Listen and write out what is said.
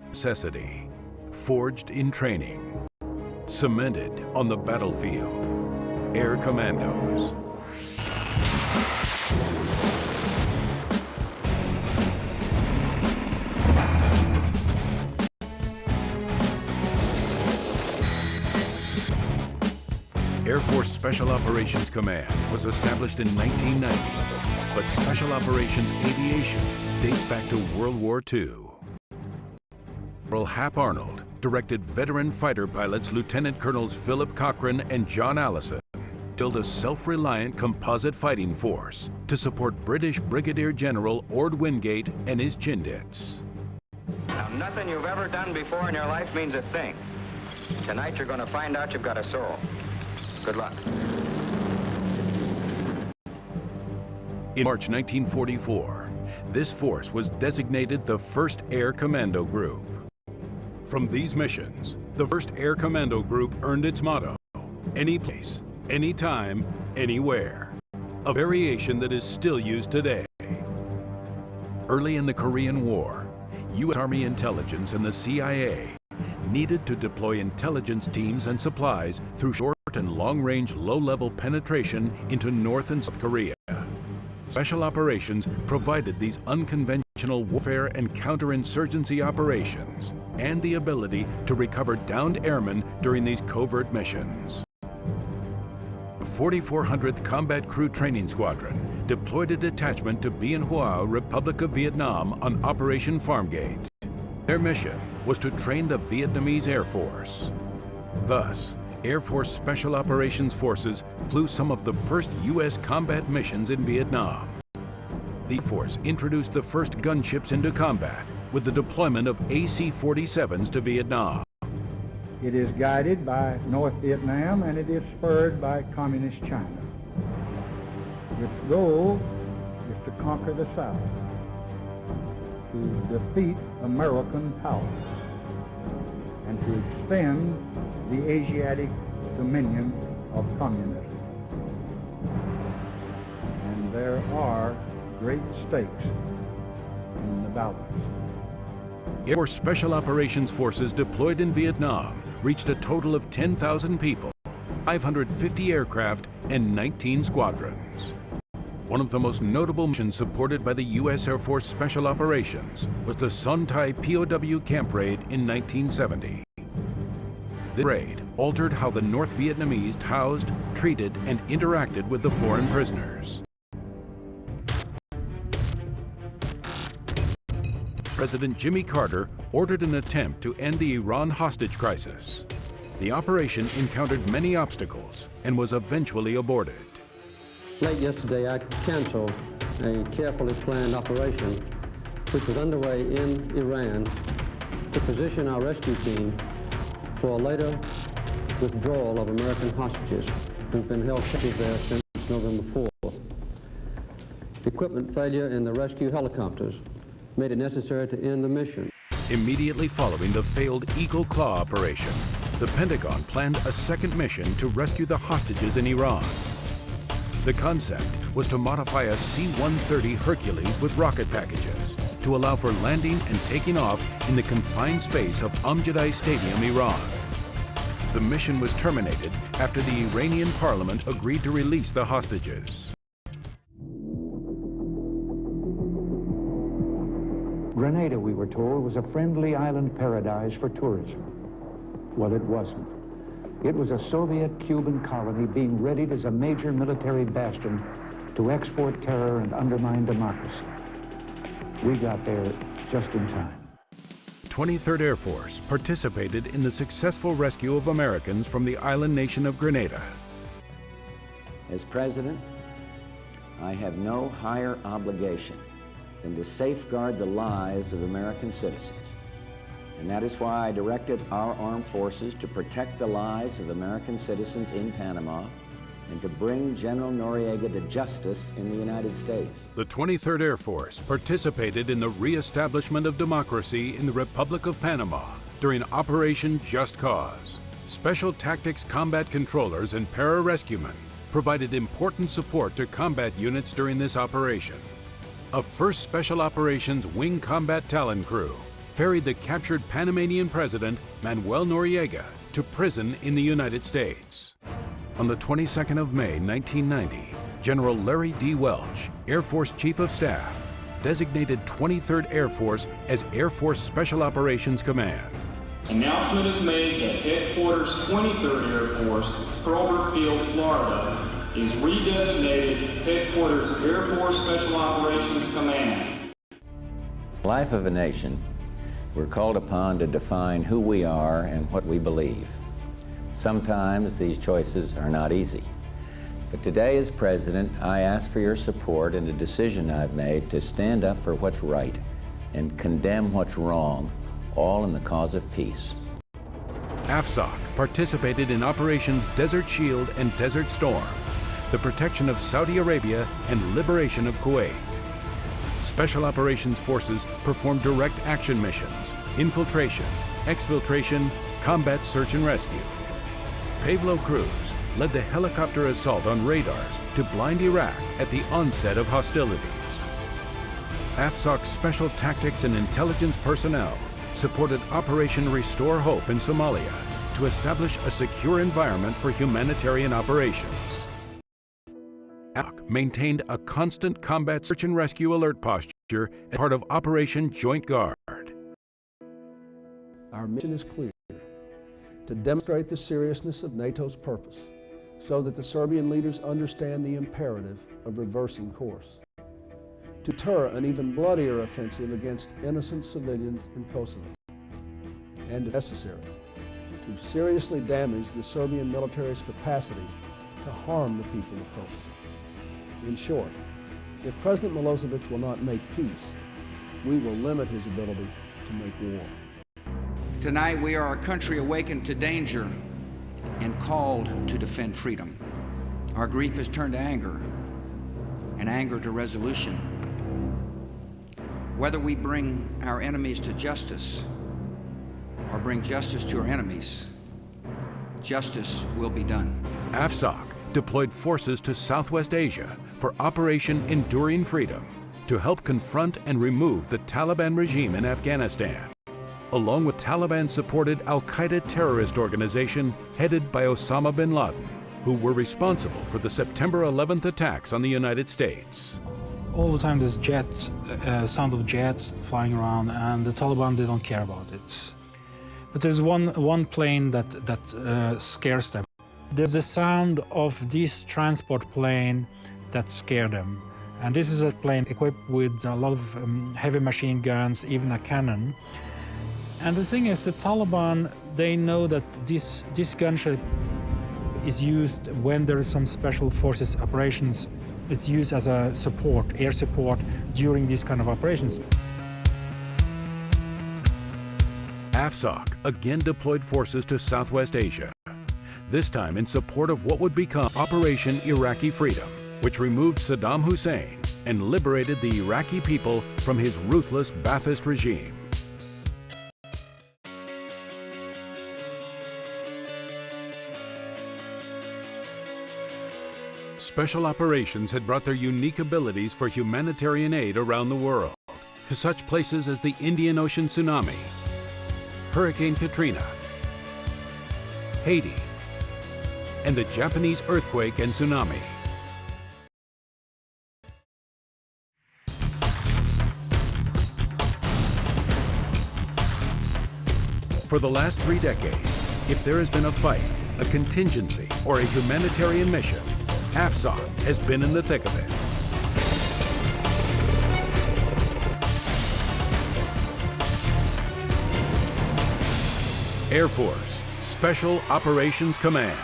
Necessity, forged in training, cemented on the battlefield. Air Commandos. Air Force Special Operations Command was established in 1990, but Special Operations Aviation dates back to World War II. Admiral Hap Arnold directed veteran fighter pilots Lieutenant Colonels Philip Cochran and John Allison to build a self-reliant composite fighting force to support British Brigadier General Ord Wingate and his Chindits. Now, nothing you've ever done before in your life means a thing. Tonight you're going to find out you've got a soul. Good luck. In March 1944, this force was designated the 1st Air Commando Group. From these missions, the 1st Air Commando Group earned its motto, any place, anytime, anywhere, a variation that is still used today. Early in the Korean War, U.S. Army intelligence and the CIA needed to deploy intelligence teams and supplies through short and long-range low-level penetration into North and South Korea. Special Operations provided these unconventional warfare and counterinsurgency operations and the ability to recover downed airmen during these covert missions. The 4400th Combat Crew Training Squadron deployed a detachment to Bien Hoa, Republic of Vietnam on Operation Farmgate. Their mission was to train the Vietnamese Air Force. Thus, Air Force Special Operations Forces flew some of the first U.S. combat missions in Vietnam. The force introduced the first gunships into combat with the deployment of AC-47s to Vietnam. It is guided by North Vietnam and it is spurred by Communist China. Its goal is to conquer the South, to defeat American power, and to extend the Asiatic dominion of communism. And there are great stakes in the balance. Air Force Special Operations Forces deployed in Vietnam reached a total of 10,000 people, 550 aircraft, and 19 squadrons. One of the most notable missions supported by the U.S. Air Force Special Operations was the Son Tai POW camp raid in 1970. The raid altered how the North Vietnamese housed, treated, and interacted with the foreign prisoners. President Jimmy Carter ordered an attempt to end the Iran hostage crisis. The operation encountered many obstacles and was eventually aborted. Late yesterday, I canceled a carefully planned operation which was underway in Iran to position our rescue team for a later withdrawal of American hostages who've been held captive there since November 4th. Equipment failure in the rescue helicopters made it necessary to end the mission. Immediately following the failed Eagle Claw operation, the Pentagon planned a second mission to rescue the hostages in Iran. The concept was to modify a C-130 Hercules with rocket packages to allow for landing and taking off in the confined space of Amjadai Stadium, Iran. The mission was terminated after the Iranian parliament agreed to release the hostages. Grenada, we were told, was a friendly island paradise for tourism. Well, it wasn't. It was a Soviet-Cuban colony being readied as a major military bastion to export terror and undermine democracy. We got there just in time. 23rd Air Force participated in the successful rescue of Americans from the island nation of Grenada. As President, I have no higher obligation than to safeguard the lives of American citizens. And that is why I directed our armed forces to protect the lives of American citizens in Panama and to bring General Noriega to justice in the United States. The 23rd Air Force participated in the reestablishment of democracy in the Republic of Panama during Operation Just Cause. Special Tactics combat controllers and pararescuemen provided important support to combat units during this operation. A 1st Special Operations Wing Combat Talon Crew ferried the captured Panamanian president, Manuel Noriega, to prison in the United States. On the 22nd of May, 1990, General Larry D. Welch, Air Force Chief of Staff, designated 23rd Air Force as Air Force Special Operations Command. Announcement is made that Headquarters 23rd Air Force, Hurlburt Field, Florida, is redesignated Headquarters Air Force Special Operations Command. Life of a nation, we're called upon to define who we are and what we believe. Sometimes these choices are not easy. But today as President, I ask for your support in a decision I've made to stand up for what's right and condemn what's wrong, all in the cause of peace. AFSOC participated in Operations Desert Shield and Desert Storm, the protection of Saudi Arabia and liberation of Kuwait. Special Operations Forces performed direct action missions, infiltration, exfiltration, combat search and rescue. Pavlo Cruz led the helicopter assault on radars to blind Iraq at the onset of hostilities. AFSOC Special Tactics and Intelligence personnel supported Operation Restore Hope in Somalia to establish a secure environment for humanitarian operations. AFSOC maintained a constant combat search and rescue alert posture as part of Operation Joint Guard. Our mission is clear: to demonstrate the seriousness of NATO's purpose so that the Serbian leaders understand the imperative of reversing course, to deter an even bloodier offensive against innocent civilians in Kosovo, and if necessary, to seriously damage the Serbian military's capacity to harm the people of Kosovo. In short, if President Milosevic will not make peace, we will limit his ability to make war. Tonight we are a country awakened to danger and called to defend freedom. Our grief is turned to anger, and anger to resolution. Whether we bring our enemies to justice or bring justice to our enemies, justice will be done. AFSOC deployed forces to Southwest Asia for Operation Enduring Freedom to help confront and remove the Taliban regime in Afghanistan, along with Taliban-supported Al-Qaeda terrorist organization headed by Osama bin Laden, who were responsible for the September 11th attacks on the United States. All the time there's jets, sound of jets flying around, and the Taliban, they don't care about it. But there's one plane that scares them. There's the sound of this transport plane that scares them. And this is a plane equipped with a lot of heavy machine guns, even a cannon. And the thing is, the Taliban, they know that this gunship is used when there is some special forces operations. It's used as a support, air support, during these kind of operations. AFSOC again deployed forces to Southwest Asia, this time in support of what would become Operation Iraqi Freedom, which removed Saddam Hussein and liberated the Iraqi people from his ruthless Ba'athist regime. Special Operations had brought their unique abilities for humanitarian aid around the world, to such places as the Indian Ocean tsunami, Hurricane Katrina, Haiti, and the Japanese earthquake and tsunami. For the last 3 decades, if there has been a fight, a contingency, or a humanitarian mission, AFSOC has been in the thick of it. Air Force Special Operations Command.